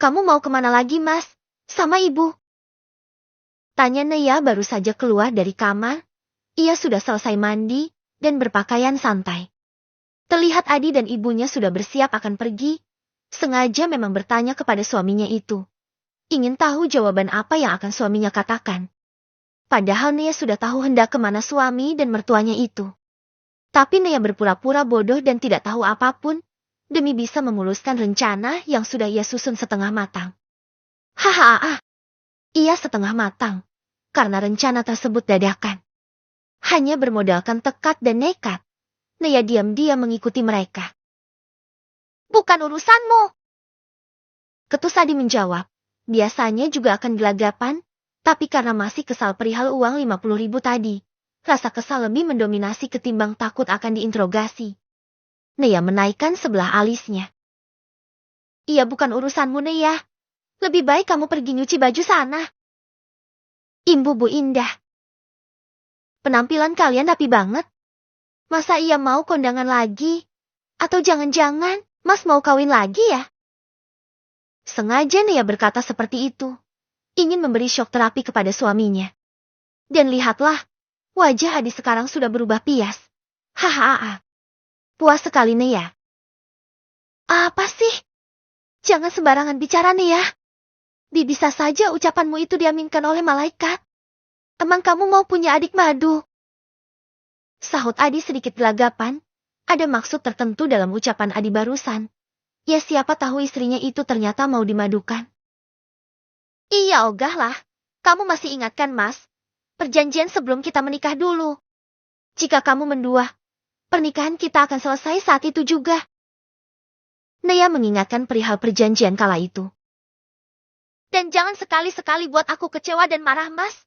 Kamu mau kemana lagi, Mas? Sama ibu? Tanya Nea baru saja keluar dari kamar. Ia sudah selesai mandi dan berpakaian santai. Terlihat Adi dan ibunya sudah bersiap akan pergi. Sengaja memang bertanya kepada suaminya itu. Ingin tahu jawaban apa yang akan suaminya katakan. Padahal Nea sudah tahu hendak kemana suami dan mertuanya itu. Tapi Nea berpura-pura bodoh dan tidak tahu apapun, demi bisa memuluskan rencana yang sudah ia susun setengah matang. Hahaha. Ia setengah matang, karena rencana tersebut dadakan. Hanya bermodalkan tekad dan nekat, Nea diam-diam mengikuti mereka. Bukan urusanmu. Ketus Adi menjawab, biasanya juga akan gelagapan, tapi karena masih kesal perihal uang 50.000 tadi, rasa kesal lebih mendominasi ketimbang takut akan diinterogasi. Nea menaikkan sebelah alisnya. Iya, bukan urusanmu, Nea. Lebih baik kamu pergi nyuci baju sana. Imbu Bu Indah. Penampilan kalian rapi banget. Masa ia mau kondangan lagi? Atau jangan-jangan Mas mau kawin lagi ya? Sengaja Nea berkata seperti itu. Ingin memberi syok terapi kepada suaminya. Dan lihatlah, wajah Adi sekarang sudah berubah pias. Hahaha. Puas sekali Nea. Apa sih? Jangan sembarangan bicara Nea. Bisa saja ucapanmu itu diaminkan oleh malaikat. Emang kamu mau punya adik madu? Sahut Adi sedikit gelagapan. Ada maksud tertentu dalam ucapan Adi barusan. Ya siapa tahu istrinya itu ternyata mau dimadukan. Iya ogahlah. Kamu masih ingatkan Mas? Perjanjian sebelum kita menikah dulu. Jika kamu mendua, pernikahan kita akan selesai saat itu juga. Nea mengingatkan perihal perjanjian kala itu. Dan jangan sekali-sekali buat aku kecewa dan marah, Mas.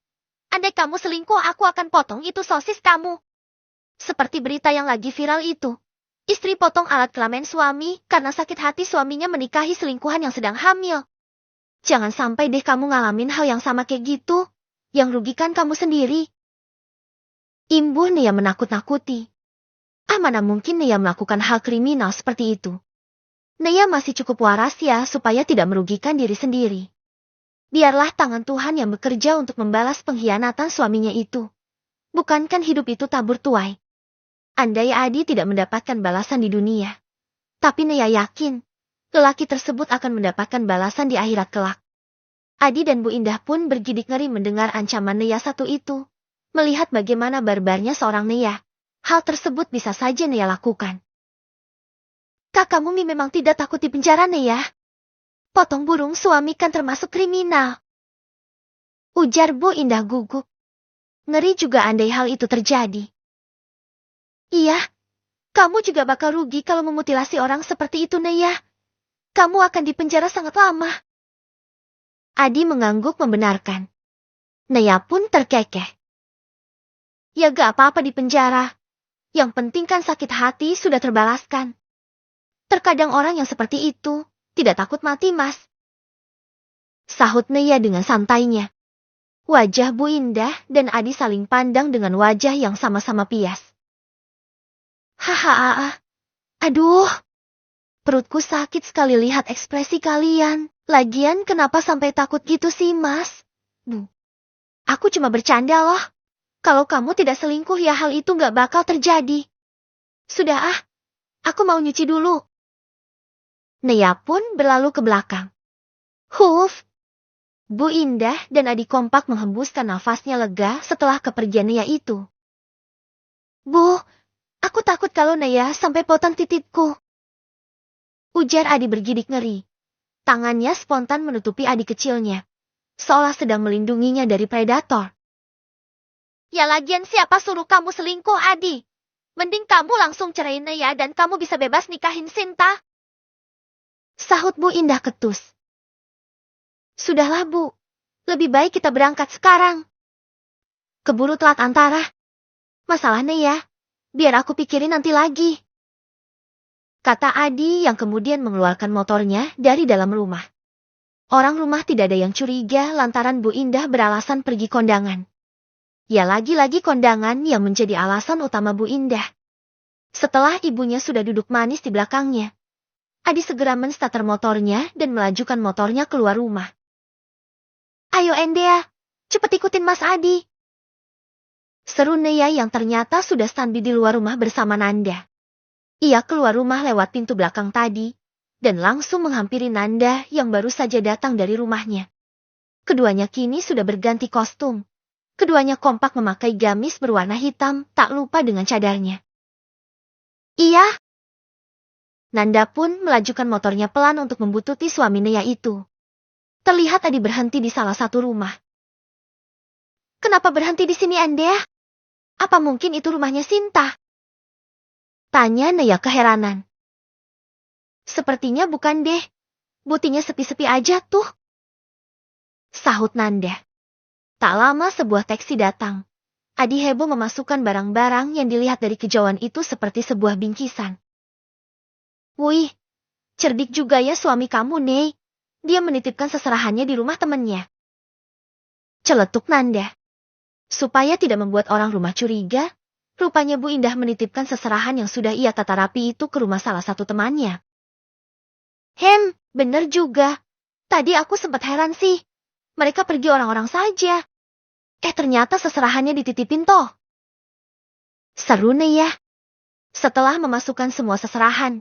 Andai kamu selingkuh, aku akan potong itu sosis kamu. Seperti berita yang lagi viral itu. Istri potong alat kelamin suami karena sakit hati suaminya menikahi selingkuhan yang sedang hamil. Jangan sampai deh kamu ngalamin hal yang sama kayak gitu, yang rugikan kamu sendiri. Imbuh Nea menakut-nakuti. Mana mungkin Nea melakukan hal kriminal seperti itu. Nea masih cukup waras ya supaya tidak merugikan diri sendiri. Biarlah tangan Tuhan yang bekerja untuk membalas pengkhianatan suaminya itu. Bukankah hidup itu tabur tuai? Andai Adi tidak mendapatkan balasan di dunia. Tapi Nea yakin, lelaki tersebut akan mendapatkan balasan di akhirat kelak. Adi dan Bu Indah pun bergidik ngeri mendengar ancaman Nea satu itu. Melihat bagaimana barbarnya seorang Nea, hal tersebut bisa saja Nea lakukan. Kakakmu memang tidak takut di penjara Nea? Potong burung suami kan termasuk kriminal. Ujar Bu Indah gugup. Ngeri juga andai hal itu terjadi. Iya, kamu juga bakal rugi kalau memutilasi orang seperti itu Nea. Kamu akan dipenjara sangat lama. Adi mengangguk membenarkan. Nea pun terkekeh. Ya gak apa-apa di penjara. Yang penting kan sakit hati sudah terbalaskan. Terkadang orang yang seperti itu tidak takut mati, Mas. Sahut Nea dengan santainya. Wajah Bu Indah dan Adi saling pandang dengan wajah yang sama-sama pias. Hahaha. Aduh. Perutku sakit sekali lihat ekspresi kalian. Lagian kenapa sampai takut gitu sih, Mas? Bu. Aku cuma bercanda loh. Kalau kamu tidak selingkuh ya hal itu gak bakal terjadi. Sudah aku mau nyuci dulu. Nea pun berlalu ke belakang. Huf! Bu Indah dan Adi kompak menghembuskan nafasnya lega setelah kepergian Nea itu. Bu, aku takut kalau Nea sampai potong titikku. Ujar Adi bergidik ngeri. Tangannya spontan menutupi adik kecilnya. Seolah sedang melindunginya dari predator. Ya lagian siapa suruh kamu selingkuh, Adi? Mending kamu langsung ceraiin Nea dan kamu bisa bebas nikahin Sinta. Sahut Bu Indah ketus. Sudahlah Bu, lebih baik kita berangkat sekarang. Keburu telat antara. Masalah Nea, biar aku pikirin nanti lagi. Kata Adi yang kemudian mengeluarkan motornya dari dalam rumah. Orang rumah tidak ada yang curiga lantaran Bu Indah beralasan pergi kondangan. Ya lagi-lagi kondangan yang menjadi alasan utama Bu Indah. Setelah ibunya sudah duduk manis di belakangnya. Adi segera menstarter motornya dan melajukan motornya keluar rumah. Ayo Endea, cepet ikutin Mas Adi. Seru Nea yang ternyata sudah standby di luar rumah bersama Nanda. Ia keluar rumah lewat pintu belakang tadi, dan langsung menghampiri Nanda yang baru saja datang dari rumahnya. Keduanya kini sudah berganti kostum. Keduanya kompak memakai gamis berwarna hitam, tak lupa dengan cadarnya. Iya. Nanda pun melajukan motornya pelan untuk membuntuti suami Nea itu. Terlihat Adi berhenti di salah satu rumah. Kenapa berhenti di sini, Andea? Apa mungkin itu rumahnya Sinta? Tanya Nea keheranan. Sepertinya bukan deh. Butinya sepi-sepi aja tuh. Sahut Nanda. Tak lama sebuah taksi datang. Adi heboh memasukkan barang-barang yang dilihat dari kejauhan itu seperti sebuah bingkisan. Wih, cerdik juga ya suami kamu, Nei. Dia menitipkan seserahannya di rumah temannya. Celetuk Nanda. Supaya tidak membuat orang rumah curiga, rupanya Bu Indah menitipkan seserahan yang sudah ia tata rapi itu ke rumah salah satu temannya. Bener juga. Tadi aku sempat heran sih. Mereka pergi orang-orang saja. Ternyata seserahannya dititipin toh. Seru nih ya. Setelah memasukkan semua seserahan,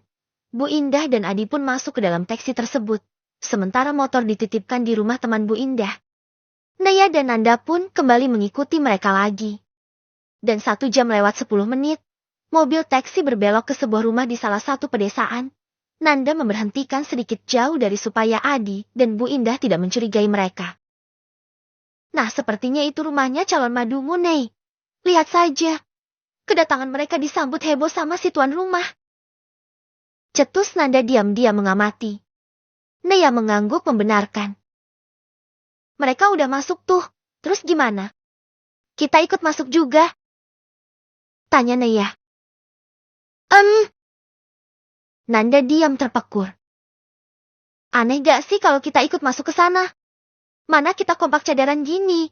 Bu Indah dan Adi pun masuk ke dalam taksi tersebut. Sementara motor dititipkan di rumah teman Bu Indah. Naya dan Nanda pun kembali mengikuti mereka lagi. Dan 1 jam lewat 10 menit, mobil taksi berbelok ke sebuah rumah di salah satu pedesaan. Nanda memberhentikan sedikit jauh dari supaya Adi dan Bu Indah tidak mencurigai mereka. Nah, sepertinya itu rumahnya calon madumu, Nei. Lihat saja. Kedatangan mereka disambut heboh sama si tuan rumah. Cetus Nanda diam-diam mengamati. Nea mengangguk membenarkan. Mereka udah masuk tuh, terus gimana? Kita ikut masuk juga? Tanya Nea. Nanda diam terpekur. Aneh gak sih kalau kita ikut masuk ke sana? Mana kita kompak cadaran gini?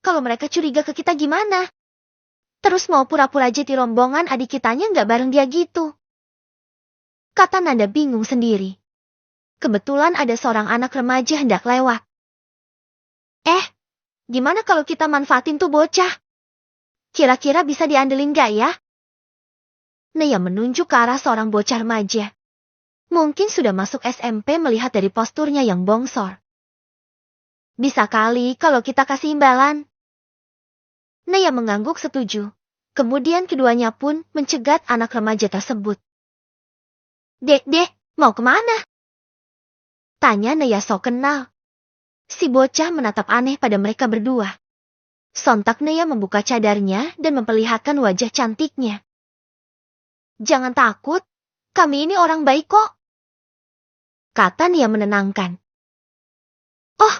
Kalau mereka curiga ke kita gimana? Terus mau pura-pura jadi rombongan adik kitanya gak bareng dia gitu? Kata Nanda bingung sendiri. Kebetulan ada seorang anak remaja hendak lewat. Gimana kalau kita manfaatin tuh bocah? Kira-kira bisa diandelin gak ya? Nea menunjuk ke arah seorang bocah remaja. Mungkin sudah masuk SMP melihat dari posturnya yang bongsor. Bisa kali kalau kita kasih imbalan. Nea mengangguk setuju. Kemudian keduanya pun mencegat anak remaja tersebut. Dek, mau kemana? Tanya Nea sok kenal. Si bocah menatap aneh pada mereka berdua. Sontak Nea membuka cadarnya dan memperlihatkan wajah cantiknya. Jangan takut, kami ini orang baik kok. Kata Nea menenangkan. Oh,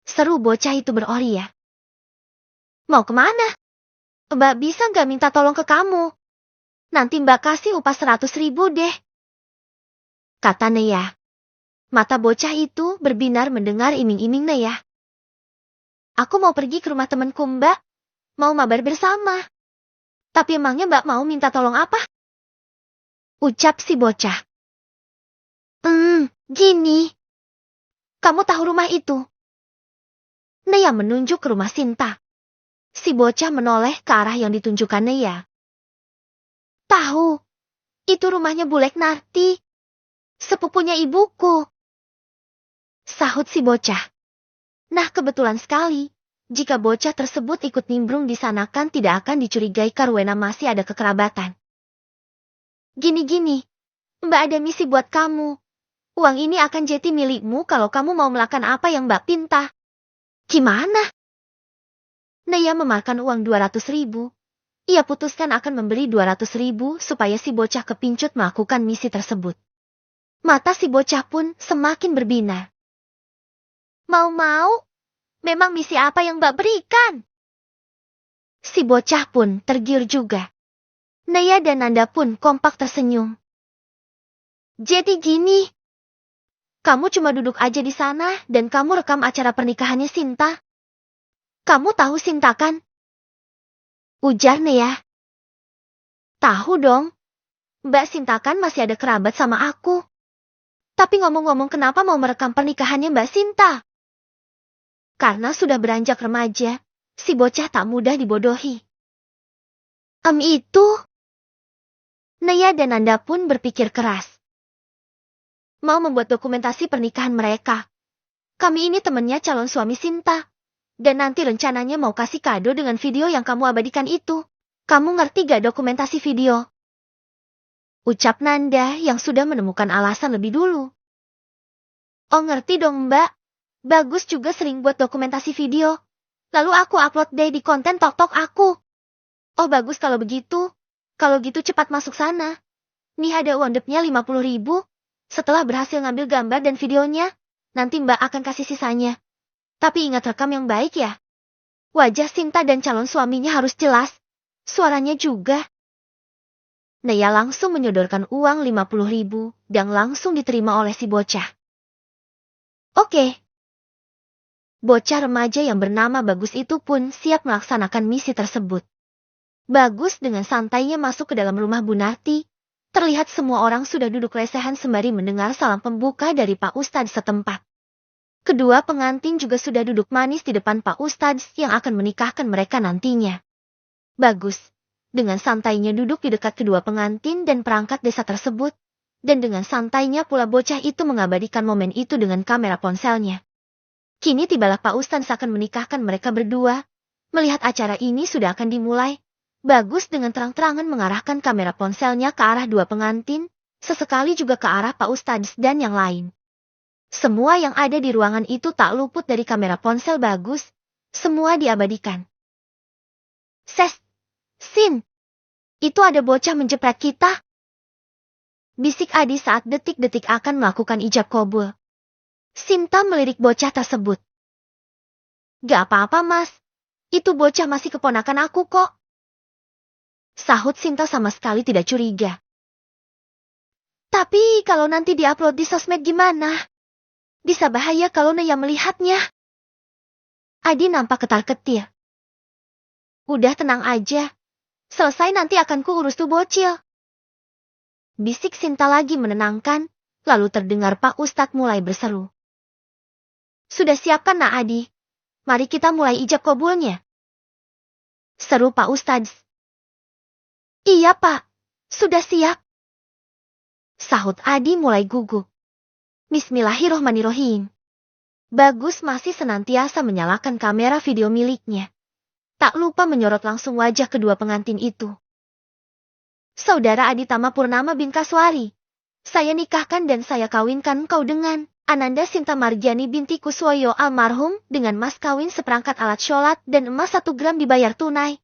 seru bocah itu beroria. Mau kemana? Mbak bisa gak minta tolong ke kamu? Nanti Mbak kasih upah 100.000 deh. Kata Nea. Mata bocah itu berbinar mendengar iming-iming Nea. Aku mau pergi ke rumah temanku Mbak. Mau mabar bersama. Tapi emangnya Mbak mau minta tolong apa? Ucap si bocah. Gini. Kamu tahu rumah itu? Nea menunjuk ke rumah Sinta. Si bocah menoleh ke arah yang ditunjukkan Nea. Tahu. Itu rumahnya Bulek Narti. Sepupunya ibuku. Sahut si bocah. Nah, kebetulan sekali. Jika bocah tersebut ikut nimbrung di sana kan tidak akan dicurigai karena masih ada kekerabatan. Gini. Mbak ada misi buat kamu. Uang ini akan jadi milikmu kalau kamu mau melakukan apa yang Mbak pinta. Gimana? Nea memakan uang 200.000. Ia putuskan akan memberi 200.000 supaya si bocah kepincut melakukan misi tersebut. Mata si bocah pun semakin berbinar. Mau? Memang misi apa yang Mbak berikan? Si bocah pun tergiur juga. Nea dan Nanda pun kompak tersenyum. Jadi gini. Kamu cuma duduk aja di sana dan kamu rekam acara pernikahannya Sinta. Kamu tahu Sinta kan? Ujar Nea. Tahu dong. Mbak Sinta kan masih ada kerabat sama aku. Tapi ngomong-ngomong kenapa mau merekam pernikahannya Mbak Sinta? Karena sudah beranjak remaja, si bocah tak mudah dibodohi. Itu. Naya dan Nanda pun berpikir keras. Mau membuat dokumentasi pernikahan mereka. Kami ini temennya calon suami Sinta. Dan nanti rencananya mau kasih kado dengan video yang kamu abadikan itu. Kamu ngerti gak dokumentasi video? Ucap Nanda yang sudah menemukan alasan lebih dulu. Oh ngerti dong Mbak. Bagus juga sering buat dokumentasi video. Lalu aku upload deh di konten TokTok aku. Oh bagus kalau begitu. Kalau gitu cepat masuk sana. Nih ada uang-depnya 50.000. Setelah berhasil ngambil gambar dan videonya, nanti Mbak akan kasih sisanya. Tapi ingat rekam yang baik ya. Wajah Sinta dan calon suaminya harus jelas. Suaranya juga. Naya langsung menyodorkan uang 50.000 dan langsung diterima oleh si bocah. Oke. Bocah remaja yang bernama Bagus itu pun siap melaksanakan misi tersebut. Bagus dengan santainya masuk ke dalam rumah Bu Narti. Terlihat semua orang sudah duduk lesehan sembari mendengar salam pembuka dari Pak Ustadz setempat. Kedua pengantin juga sudah duduk manis di depan Pak Ustadz yang akan menikahkan mereka nantinya. Bagus, dengan santainya duduk di dekat kedua pengantin dan perangkat desa tersebut, dan dengan santainya pula bocah itu mengabadikan momen itu dengan kamera ponselnya. Kini tibalah Pak Ustadz akan menikahkan mereka berdua. Melihat acara ini sudah akan dimulai, Bagus dengan terang-terangan mengarahkan kamera ponselnya ke arah dua pengantin, sesekali juga ke arah Pak Ustadz dan yang lain. Semua yang ada di ruangan itu tak luput dari kamera ponsel Bagus, semua diabadikan. Sin, itu ada bocah menjepret kita. Bisik Adi saat detik-detik akan melakukan ijab kabul. Sinta melirik bocah tersebut. Gak apa-apa mas, itu bocah masih keponakan aku kok. Sahut Sinta sama sekali tidak curiga. Tapi kalau nanti diupload di sosmed gimana? Bisa bahaya kalau Naya melihatnya. Adi nampak ketar-ketir. Udah tenang aja. Selesai nanti akan kuurus tuh bocil. Bisik Sinta lagi menenangkan, lalu terdengar Pak Ustadz mulai berseru. Sudah siap kan Nak Adi? Mari kita mulai ijab kabulnya. Seru Pak Ustadz. Iya Pak, sudah siap. Sahut Adi mulai gugup. Bismillahirrohmanirrohim. Bagus masih senantiasa menyalakan kamera video miliknya. Tak lupa menyorot langsung wajah kedua pengantin itu. Saudara Adi Tama Purnama bin Kaswari. Saya nikahkan dan saya kawinkan kau dengan Ananda Sinta Marjani binti Kuswoyo almarhum dengan mas kawin seperangkat alat sholat dan emas 1 gram dibayar tunai.